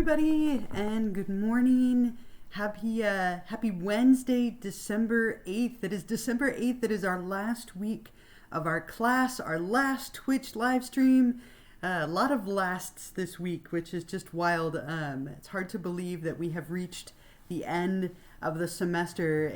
everybody, and good morning. Happy Wednesday, December 8th. It is December 8th. It is our last week of our class, our last Twitch live stream. A lot of lasts this week, which is just wild. It's hard to believe that we have reached the end of the semester.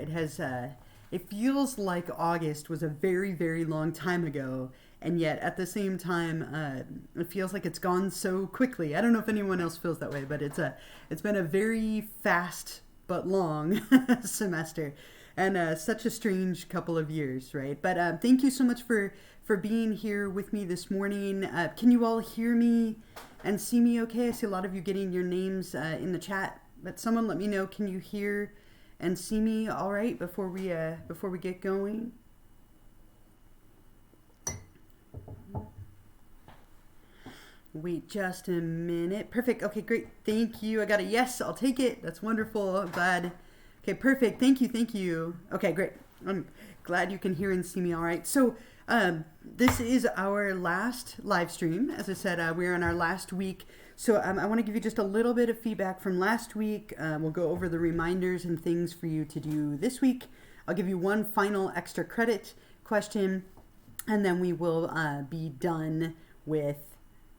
It feels like August was a very, very long time ago. And yet, at the same time, it feels like it's gone so quickly. I don't know if anyone else feels that way, but it's been a very fast but long semester, and such a strange couple of years, right? But thank you so much for being here with me this morning. Can you all hear me and see me okay? I see a lot of you getting your names in the chat, but someone let me know. Can you hear and see me all right before we get going? Wait just a minute. Perfect. Okay, great. Thank you. I got a yes. I'll take it. That's wonderful. I'm glad. Okay, perfect. Thank you. Okay, great. I'm glad you can hear and see me all right. So this is our last live stream. As I said, we're in our last week. So I want to give you just a little bit of feedback from last week. We'll go over the reminders and things for you to do this week. I'll give you one final extra credit question, and then we will be done with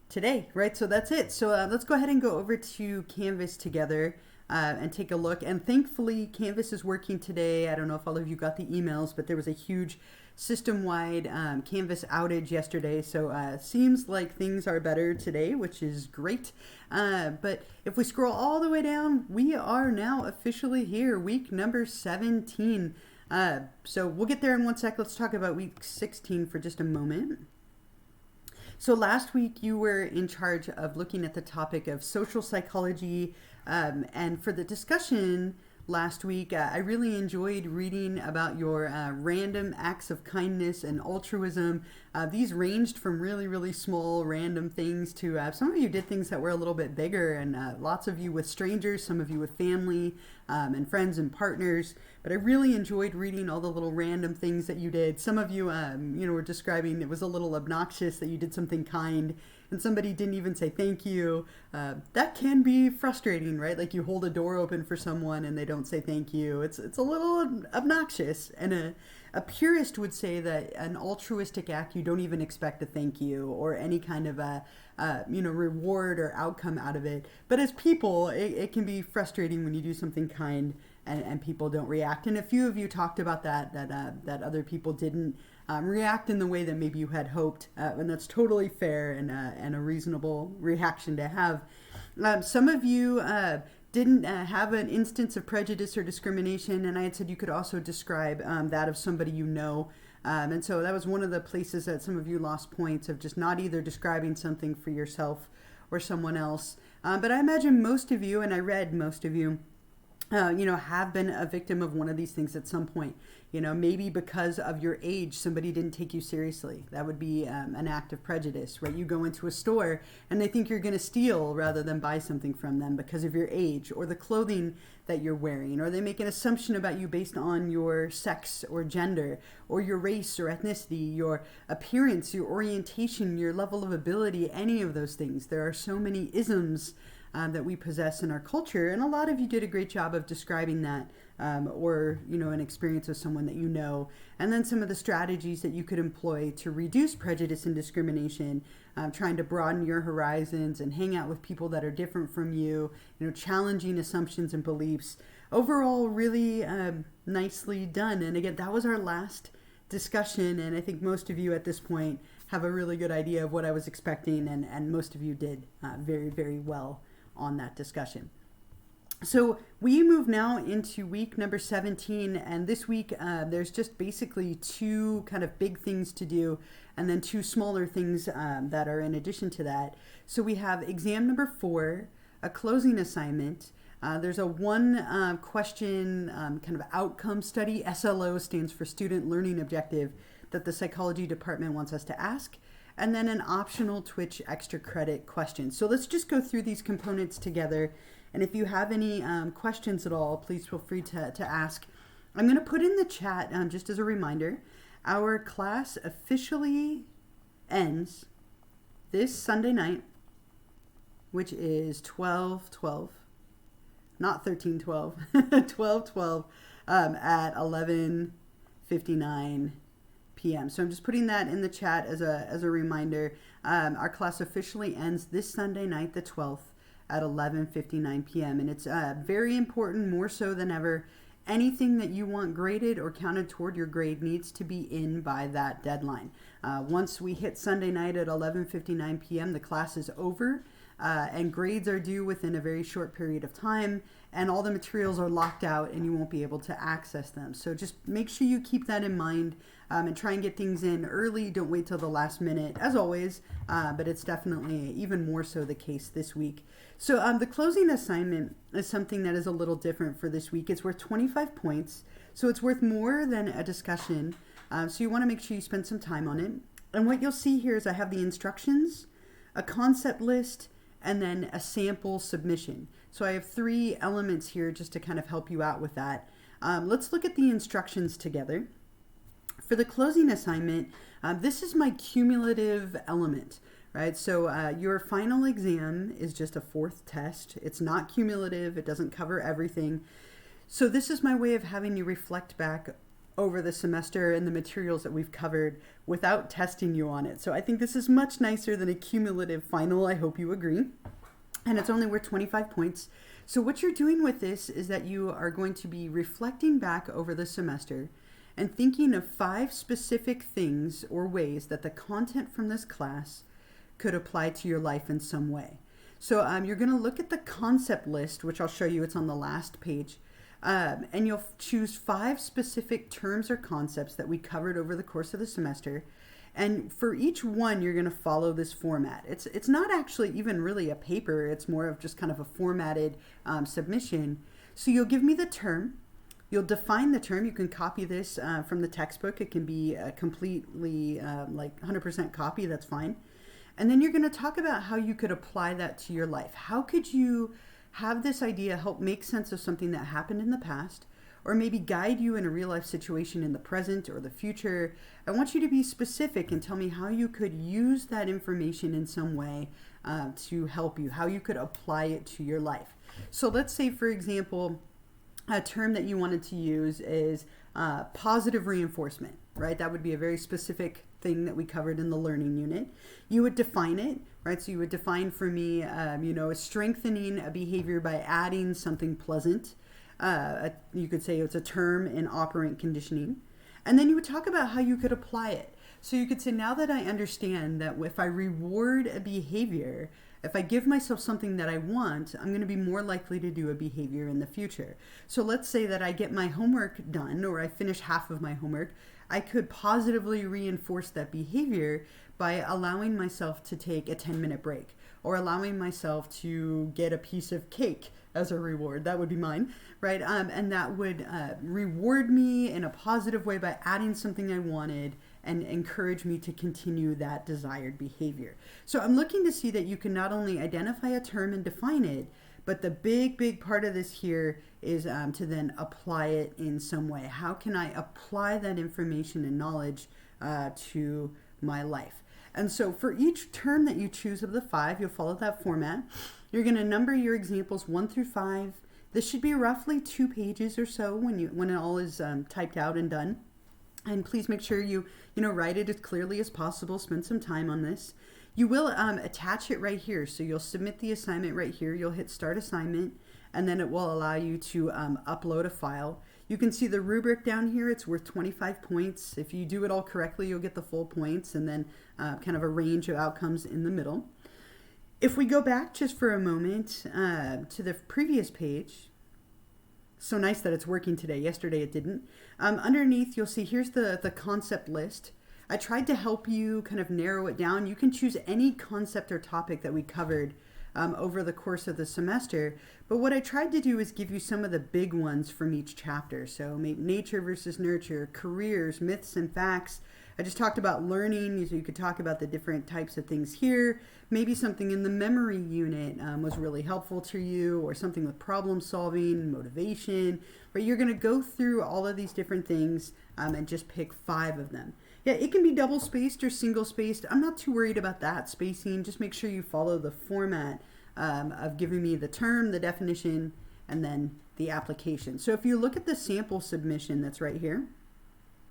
today, right? So that's it. So let's go ahead and go over to Canvas together and take a look. And thankfully, Canvas is working today. I don't know if all of you got the emails, but there was a huge system-wide Canvas outage yesterday. So seems like things are better today, which is great. But if we scroll all the way down, we are now officially here, week number 17. So we'll get there in one sec. Let's talk about week 16 for just a moment. So last week you were in charge of looking at the topic of social psychology, and for the discussion last week, I really enjoyed reading about your random acts of kindness and altruism. These ranged from really, really small random things to some of you did things that were a little bit bigger, and lots of you with strangers, some of you with family and friends and partners. But I really enjoyed reading all the little random things that you did. Some of you, were describing it was a little obnoxious that you did something kind and somebody didn't even say thank you. That can be frustrating, right? Like you hold a door open for someone and they don't say thank you. It's a little obnoxious. And a purist would say that an altruistic act, you don't even expect a thank you or any kind of reward or outcome out of it. But as people, it can be frustrating when you do something kind and people don't react. And a few of you talked about that other people didn't react in the way that maybe you had hoped, and that's totally fair and a reasonable reaction to have. Some of you didn't have an instance of prejudice or discrimination, and I had said you could also describe that of somebody you know. And so that was one of the places that some of you lost points of just not either describing something for yourself or someone else. But I imagine most of you, and I read most of you, have been a victim of one of these things at some point. Maybe because of your age, somebody didn't take you seriously. That would be an act of prejudice, right? You go into a store and they think you're going to steal rather than buy something from them because of your age or the clothing that you're wearing, or they make an assumption about you based on your sex or gender or your race or ethnicity, your appearance, your orientation, your level of ability, any of those things. There are so many isms that we possess in our culture, and a lot of you did a great job of describing that, or an experience of someone that you know, and then some of the strategies that you could employ to reduce prejudice and discrimination, trying to broaden your horizons and hang out with people that are different from you, challenging assumptions and beliefs. Overall, really nicely done. And again, that was our last discussion, and I think most of you at this point have a really good idea of what I was expecting, and most of you did very, very well on that discussion. So we move now into week number 17, and this week there's just basically two kind of big things to do and then two smaller things that are in addition to that. So we have exam number 4, a closing assignment. There's a one question kind of outcome study. SLO stands for Student Learning Objective, that the psychology department wants us to ask, and then an optional Twitch extra credit question. So let's just go through these components together. And if you have any questions at all, please feel free to ask. I'm going to put in the chat, just as a reminder, our class officially ends this Sunday night which is 12/12, not 13/12, 12/12 at 11:59 p.m. So I'm just putting that in the chat as a reminder. Our class officially ends this Sunday night, the 12th, at 11:59 p.m. And it's very important, more so than ever. Anything that you want graded or counted toward your grade needs to be in by that deadline. Once we hit Sunday night at 11:59 p.m., the class is over, and grades are due within a very short period of time, and all the materials are locked out and you won't be able to access them. So just make sure you keep that in mind, and try and get things in early. Don't wait till the last minute, as always, but it's definitely even more so the case this week. So the closing assignment is something that is a little different for this week. It's worth 25 points, so it's worth more than a discussion. So you want to make sure you spend some time on it. And what you'll see here is I have the instructions, a concept list, and then a sample submission. So I have 3 elements here just to kind of help you out with that. Let's look at the instructions together. For the closing assignment, this is my cumulative element, right? So your final exam is just a 4th test. It's not cumulative. It doesn't cover everything. So this is my way of having you reflect back over the semester and the materials that we've covered without testing you on it. So I think this is much nicer than a cumulative final. I hope you agree. And it's only worth 25 points. So what you're doing with this is that you are going to be reflecting back over the semester and thinking of 5 specific things or ways that the content from this class could apply to your life in some way. So you're going to look at the concept list, which I'll show you. It's on the last page. And you'll choose 5 specific terms or concepts that we covered over the course of the semester. And for each one, you're going to follow this format. It's not actually even really a paper. It's more of just kind of a formatted submission. So you'll give me the term. You'll define the term. You can copy this from the textbook. It can be completely like 100% copy. That's fine. And then you're going to talk about how you could apply that to your life. How could you have this idea help make sense of something that happened in the past, or maybe guide you in a real life situation in the present or the future? I want you to be specific and tell me how you could use that information in some way to help you, how you could apply it to your life. So let's say, for example, a term that you wanted to use is positive reinforcement, right? That would be a very specific thing that we covered in the learning unit. You would define it, right? So you would define for me, strengthening a behavior by adding something pleasant. You could say it's a term in operant conditioning. And then you would talk about how you could apply it. So you could say, now that I understand that if I reward a behavior, if I give myself something that I want, I'm going to be more likely to do a behavior in the future. So let's say that I get my homework done, or I finish half of my homework. I could positively reinforce that behavior by allowing myself to take a 10-minute break, or allowing myself to get a piece of cake as a reward. That would be mine, right? And that would reward me in a positive way by adding something I wanted and encourage me to continue that desired behavior. So I'm looking to see that you can not only identify a term and define it, but the big part of this here is to then apply it in some way. How can I apply that information and knowledge to my life? And so for each term that you choose of the 5, you'll follow that format. You're going to number your examples 1 through 5. This should be roughly 2 pages or so when it all is typed out and done. And please make sure you write it as clearly as possible. Spend some time on this. You will attach it right here. So you'll submit the assignment right here. You'll hit Start Assignment, and then it will allow you to upload a file. You can see the rubric down here. It's worth 25 points. If you do it all correctly, you'll get the full points, and then kind of a range of outcomes in the middle. If we go back just for a moment to the previous page, so nice that it's working today. Yesterday it didn't. Underneath, you'll see here's the concept list. I tried to help you kind of narrow it down. You can choose any concept or topic that we covered over the course of the semester. But what I tried to do is give you some of the big ones from each chapter. So nature versus nurture, careers, myths and facts. I just talked about learning, so you could talk about the different types of things here. Maybe something in the memory unit was really helpful to you, or something with problem solving, motivation. But you're going to go through all of these different things and just pick 5 of them. Yeah, it can be double spaced or single spaced. I'm not too worried about that spacing. Just make sure you follow the format of giving me the term, the definition, and then the application. So if you look at the sample submission that's right here,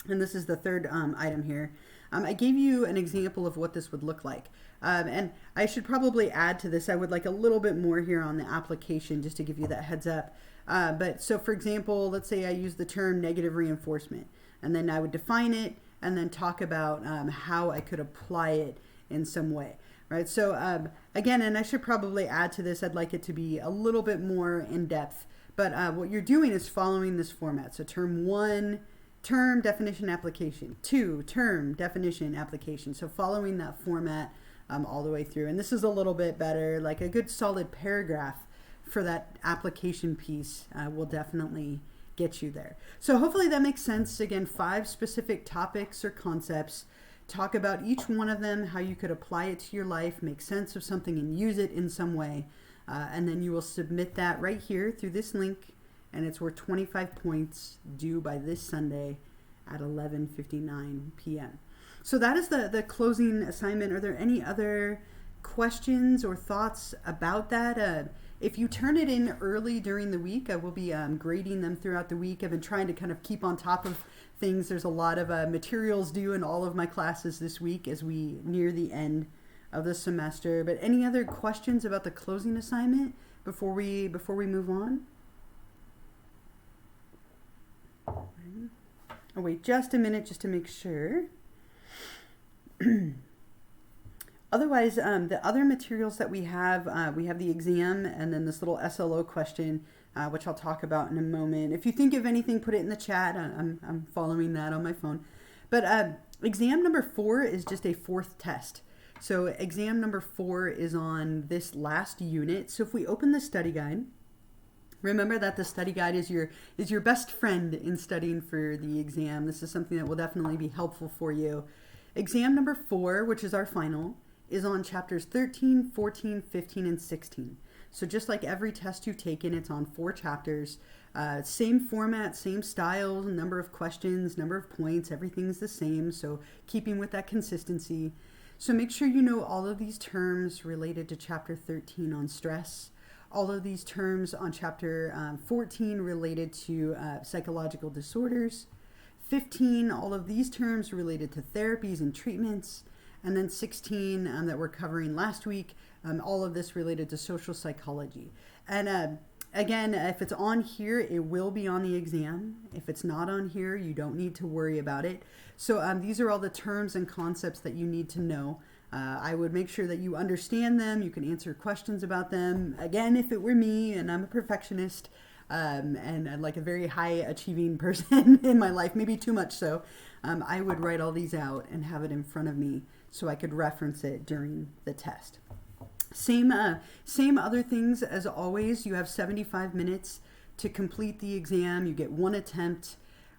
and this is the third item here, I gave you an example of what this would look like. And I should probably add to this, I would like a little bit more here on the application just to give you that heads up. But so for example, let's say I use the term negative reinforcement, and then I would define it and then talk about how I could apply it in some way, right? So again, and I should probably add to this, I'd like it to be a little bit more in depth, but what you're doing is following this format. So term 1, term, definition, application. 2, term, definition, application. So following that format all the way through. And this is a little bit better, like a good solid paragraph for that application piece will definitely get you there. So hopefully that makes sense. Again, 5 specific topics or concepts. Talk about each one of them, how you could apply it to your life, make sense of something and use it in some way. And then you will submit that right here through this link, and it's worth 25 points due by this Sunday at 11:59 p.m. So that is the closing assignment. Are there any other questions or thoughts about that? If you turn it in early during the week, I will be grading them throughout the week. I've been trying to kind of keep on top of things. There's a lot of materials due in all of my classes this week as we near the end of the semester. But any other questions about the closing assignment before we move on? I'll wait just a minute just to make sure. Otherwise, the other materials that we have the exam and then this little SLO question, which I'll talk about in a moment. If you think of anything, put it in the chat. I'm following that on my phone. But exam number 4 is just a 4th test. So exam number 4 is on this last unit. So if we open the study guide, remember that the study guide is your best friend in studying for the exam. This is something that will definitely be helpful for you. Exam number 4, which is our final, is on chapters 13, 14, 15, and 16. So just like every test you've taken, it's on 4 chapters. Same format, same style, number of questions, number of points, everything's the same. So keeping with that consistency. So make sure you know all of these terms related to chapter 13 on stress, all of these terms on chapter 14 related to psychological disorders, 15, all of these terms related to therapies and treatments, and then 16 that we're covering last week, all of this related to social psychology. And again, if it's on here, it will be on the exam. If it's not on here, you don't need to worry about it. So these are all the terms and concepts that you need to know. I would make sure that you understand them. You can answer questions about them. Again, if it were me, and I'm a perfectionist, and like a very high achieving person in my life, maybe too much so, I would write all these out and have it in front of me so I could reference it during the test. Same other things as always. You have 75 minutes to complete the exam. You get 1 attempt.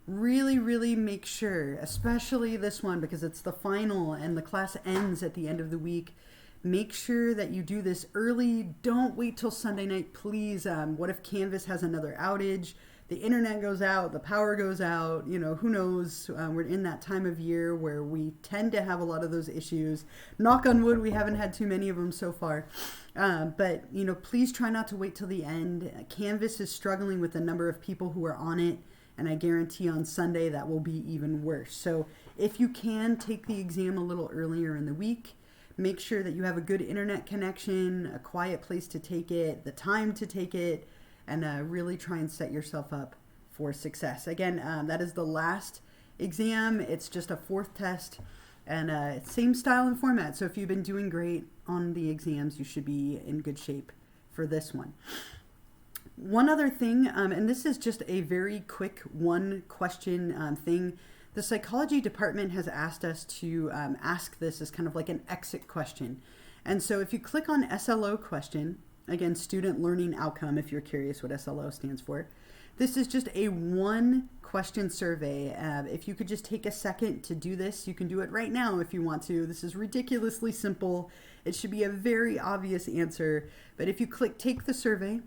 Really make sure, especially this one because it's the final and the class ends at the end of the week, make sure that you do this early. Don't wait till Sunday night, please. What if Canvas has another outage? The internet goes out, the power goes out, who knows? We're in that time of year where we tend to have a lot of those issues. Knock on wood, we haven't had too many of them so far. But please try not to wait till the end. Canvas is struggling with the number of people who are on it, and I guarantee on Sunday that will be even worse. So if you can, take the exam a little earlier in the week. Make sure that you have a good internet connection, a quiet place to take it, the time to take it, and really try and set yourself up for success. Again, that is the last exam. It's just a 4th test, and same style and format. So if you've been doing great on the exams, you should be in good shape for this one. One other thing, and this is just a very quick 1 question thing. The psychology department has asked us to ask this as kind of like an exit question. And so if you click on SLO question, again, student learning outcome, if you're curious what SLO stands for, this is just a 1 question survey. If you could just take a second to do this, you can do it right now if you want to. This is ridiculously simple. It should be a very obvious answer. But if you click take the survey,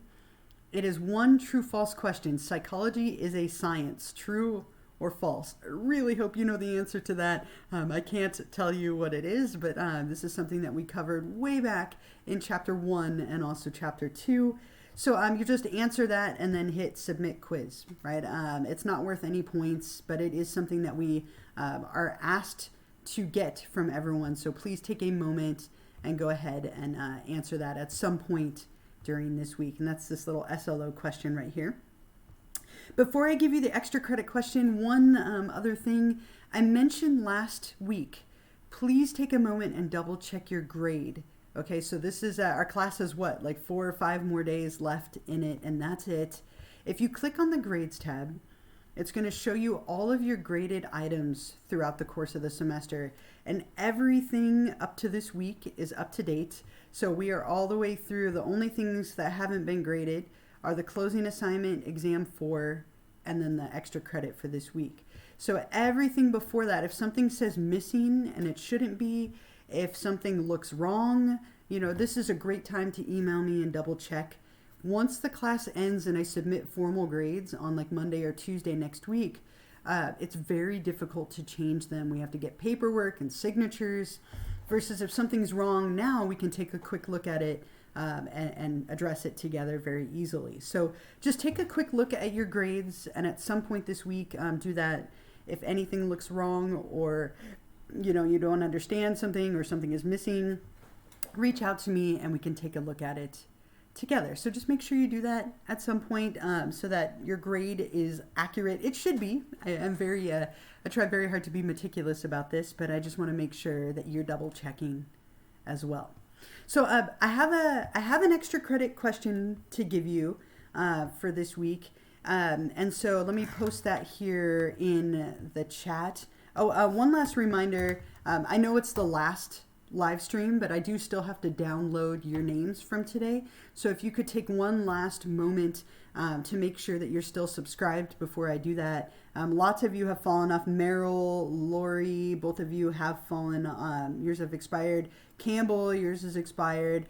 it is 1 true false question. Psychology is a science, true or false? I really hope you know the answer to that. I can't tell you what it is, but this is something that we covered way back in chapter 1 and also chapter 2. So you just answer that and then hit submit quiz, right? It's not worth any points, but it is something that we are asked to get from everyone. So please take a moment and go ahead and answer that at some point during this week. And that's this little SLO question right here. Before I give you the extra credit question, one other thing I mentioned last week, please take a moment and double check your grade. Okay, so this is our class has what, like 4 or 5 more days left in it, and that's it. If you click on the grades tab, it's going to show you all of your graded items throughout the course of the semester, and everything up to this week is up to date. So we are all the way through. The only things that haven't been graded are the closing assignment, exam 4, and then the extra credit for this week. So everything before that, if something says missing and it shouldn't be, if something looks wrong, this is a great time to email me and double check. Once the class ends and I submit formal grades on like Monday or Tuesday next week, it's very difficult to change them. We have to get paperwork and signatures, versus if something's wrong now, we can take a quick look at it and address it together very easily. So just take a quick look at your grades, and at some point this week, do that. If anything looks wrong, or you don't understand something, or something is missing, reach out to me and we can take a look at it together. So just make sure you do that at some point so that your grade is accurate. It should be. I try very hard to be meticulous about this, but I just want to make sure that you're double checking as well. So I have an extra credit question to give you for this week. And so let me post that here in the chat. One last reminder. I know it's the last live stream, but I do still have to download your names from today. So if you could take one last moment to make sure that you're still subscribed before I do that. Lots of you have fallen off. Meryl, Lori, both of you have fallen. Yours have expired. Campbell, yours is expired.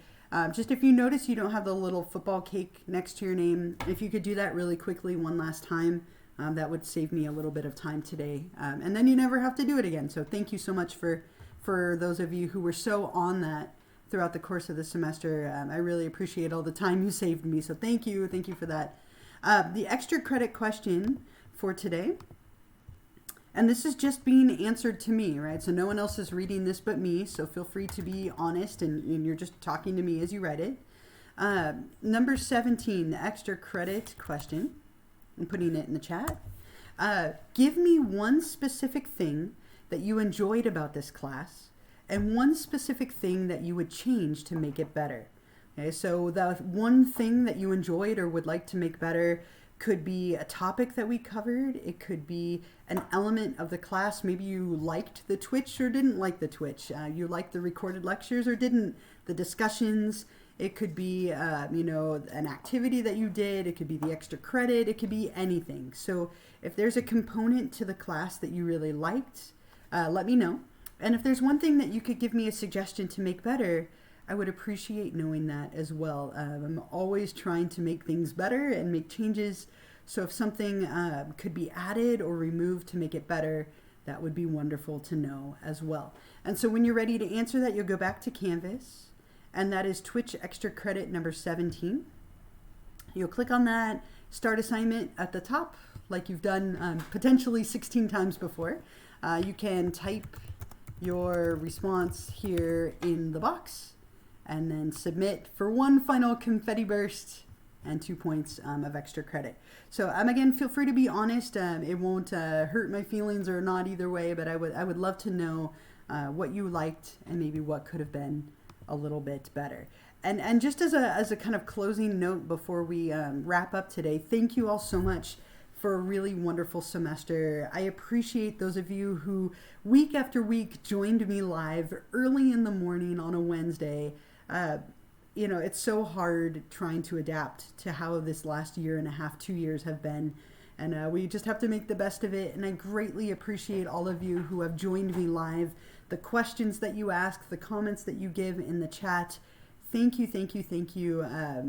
Just if you notice you don't have the little football cake next to your name, if you could do that really quickly one last time, that would save me a little bit of time today. And then you never have to do it again. So thank you so much for those of you who were so on that throughout the course of the semester. I really appreciate all the time you saved me. So thank you for that. The extra credit question for today, and this is just being answered to me, right? So no one else is reading this but me. So feel free to be honest, and you're just talking to me as you write it. Number 17, the extra credit question. I'm putting it in the chat. Give me one specific thing that you enjoyed about this class, and one specific thing that you would change to make it better. Okay, so the one thing that you enjoyed or would like to make better could be a topic that we covered. It could be an element of the class. Maybe you liked the Twitch or didn't like the Twitch. You liked the recorded lectures or didn't. The discussions. It could be, an activity that you did. It could be the extra credit. It could be anything. So if there's a component to the class that you really liked, let me know. And if there's one thing that you could give me a suggestion to make better, I would appreciate knowing that as well. I'm always trying to make things better and make changes. So if something could be added or removed to make it better, that would be wonderful to know as well. And so when you're ready to answer that, you'll go back to Canvas, and that is Twitch extra credit number 17. You'll click on that, start assignment at the top, like you've done potentially 16 times before. You can type your response here in the box and then submit for one final confetti burst and 2 points of extra credit. So again, feel free to be honest. It won't hurt my feelings or not either way, but I would love to know what you liked and maybe what could have been a little bit better. And just as a kind of closing note before we wrap up today, thank you all so much for a really wonderful semester. I appreciate those of you who week after week joined me live early in the morning on a Wednesday. It's so hard trying to adapt to how this last year and a half, 2 years have been. And we just have to make the best of it. And I greatly appreciate all of you who have joined me live, the questions that you ask, the comments that you give in the chat. Thank you, thank you, thank you. I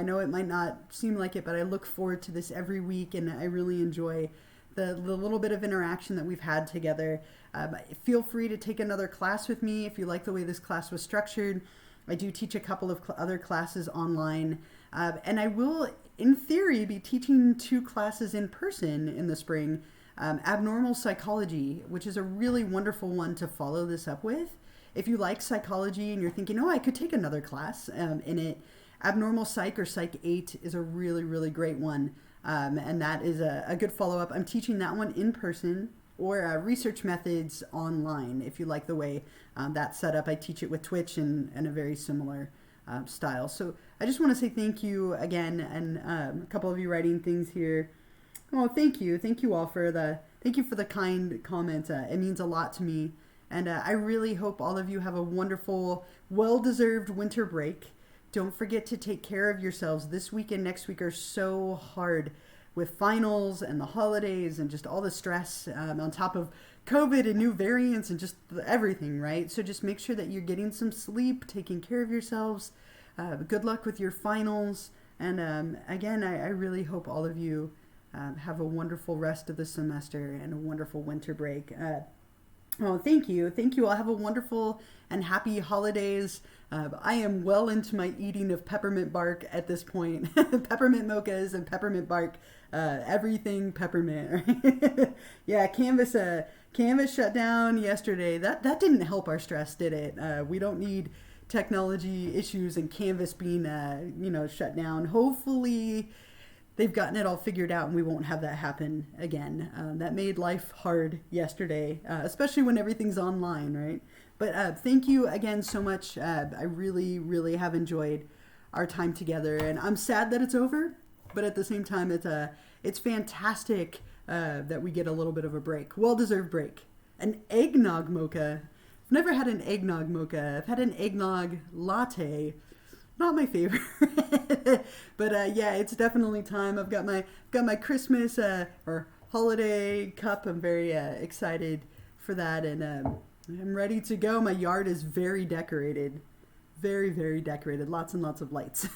know it might not seem like it, but I look forward to this every week, and I really enjoy the little bit of interaction that we've had together. Feel free to take another class with me if you like the way this class was structured. I do teach a couple of other classes online, and I will, in theory, be teaching 2 classes in person in the spring. Abnormal Psychology, which is a really wonderful one to follow this up with. If you like psychology and you're thinking, oh, I could take another class in it, Abnormal Psych or Psych 8 is a really, really great one. And that is a good follow-up. I'm teaching that one in person, or Research Methods online. If you like the way that's set up, I teach it with Twitch and a very similar style. So I just want to say thank you again, and a couple of you writing things here. Oh, thank you. Thank you all for the kind comments. It means a lot to me. And I really hope all of you have a wonderful, well-deserved winter break. Don't forget to take care of yourselves. This week and next week are so hard with finals and the holidays and just all the stress on top of COVID and new variants and just everything, right? So just make sure that you're getting some sleep, taking care of yourselves. Good luck with your finals. And again, I really hope all of you have a wonderful rest of the semester and a wonderful winter break. Oh, thank you. Thank you all. Have a wonderful and happy holidays. I am well into my eating of peppermint bark at this point. Peppermint mochas and peppermint bark. Everything peppermint. Right? Yeah, Canvas shut down yesterday. That didn't help our stress, did it? We don't need technology issues and Canvas being shut down. Hopefully they've gotten it all figured out and we won't have that happen again. That made life hard yesterday, especially when everything's online, right? But thank you again so much. I really, really have enjoyed our time together, and I'm sad that it's over, but at the same time, it's fantastic that we get a little bit of a break. Well-deserved break. An eggnog mocha. I've never had an eggnog mocha. I've had an eggnog latte. Not my favorite, but yeah, it's definitely time. I've got my Christmas or holiday cup. I'm very excited for that, and I'm ready to go. My yard is very decorated, very, very decorated. Lots and lots of lights.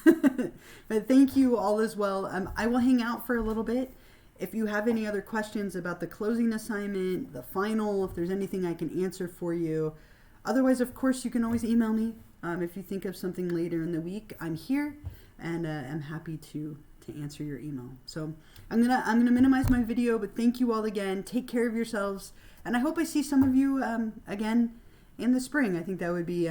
But thank you all as well. I will hang out for a little bit. If you have any other questions about the closing assignment, the final, if there's anything I can answer for you. Otherwise, of course, you can always email me. If you think of something later in the week, I'm here, and I'm happy to answer your email. So I'm gonna minimize my video, but thank you all again. Take care of yourselves, and I hope I see some of you again in the spring. I think that would be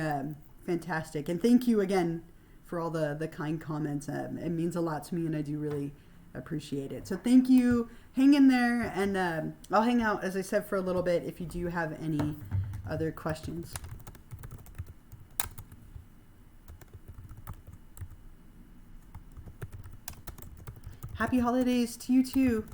fantastic. And thank you again for all the kind comments. It means a lot to me, and I do really appreciate it. So thank you. Hang in there, and I'll hang out, as I said, for a little bit if you do have any other questions. Happy holidays to you too.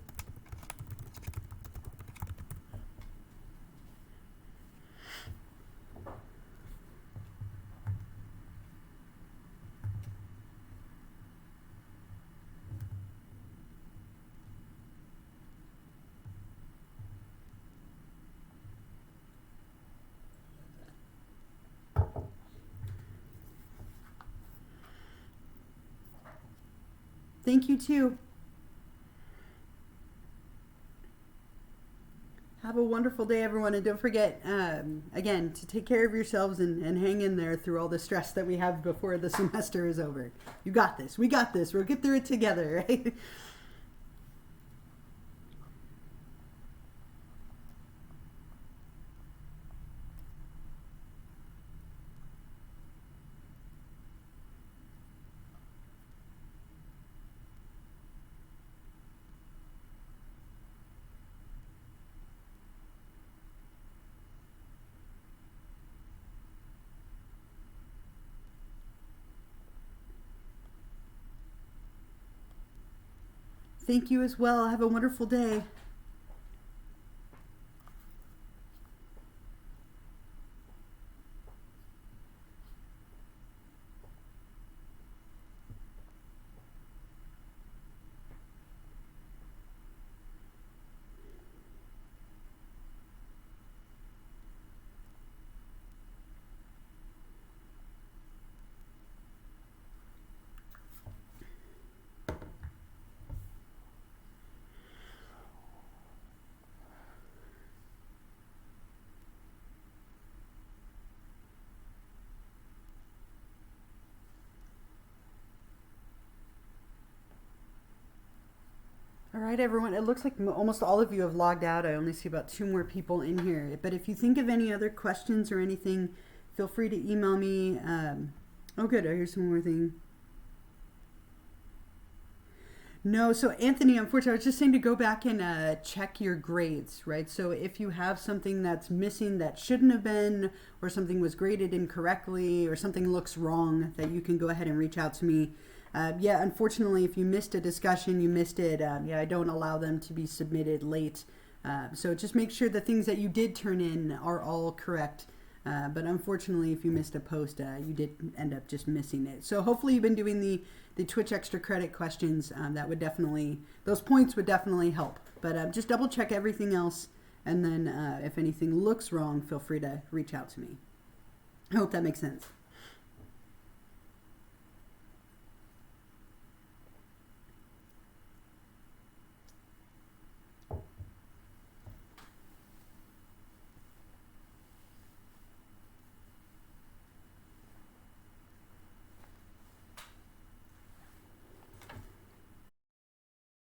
Thank you too. Have a wonderful day, everyone, and don't forget, again, to take care of yourselves and hang in there through all the stress that we have before the semester is over. You got this. We got this. We'll get through it together, right? Thank you as well. Have a wonderful day. right, everyone. It looks like almost all of you have logged out. I only see about 2 more people in here. But if you think of any other questions or anything, feel free to email me. Oh, good. I hear some more thing. No, so Anthony, unfortunately, I was just saying to go back and check your grades, right? So if you have something that's missing that shouldn't have been, or something was graded incorrectly, or something looks wrong, that you can go ahead and reach out to me. Yeah, unfortunately, if you missed a discussion, you missed it. Yeah, I don't allow them to be submitted late. So just make sure the things that you did turn in are all correct. But unfortunately, if you missed a post, you did end up just missing it. So hopefully you've been doing the Twitch extra credit questions. That would definitely, those points would definitely help. But just double check everything else. And then if anything looks wrong, feel free to reach out to me. I hope that makes sense.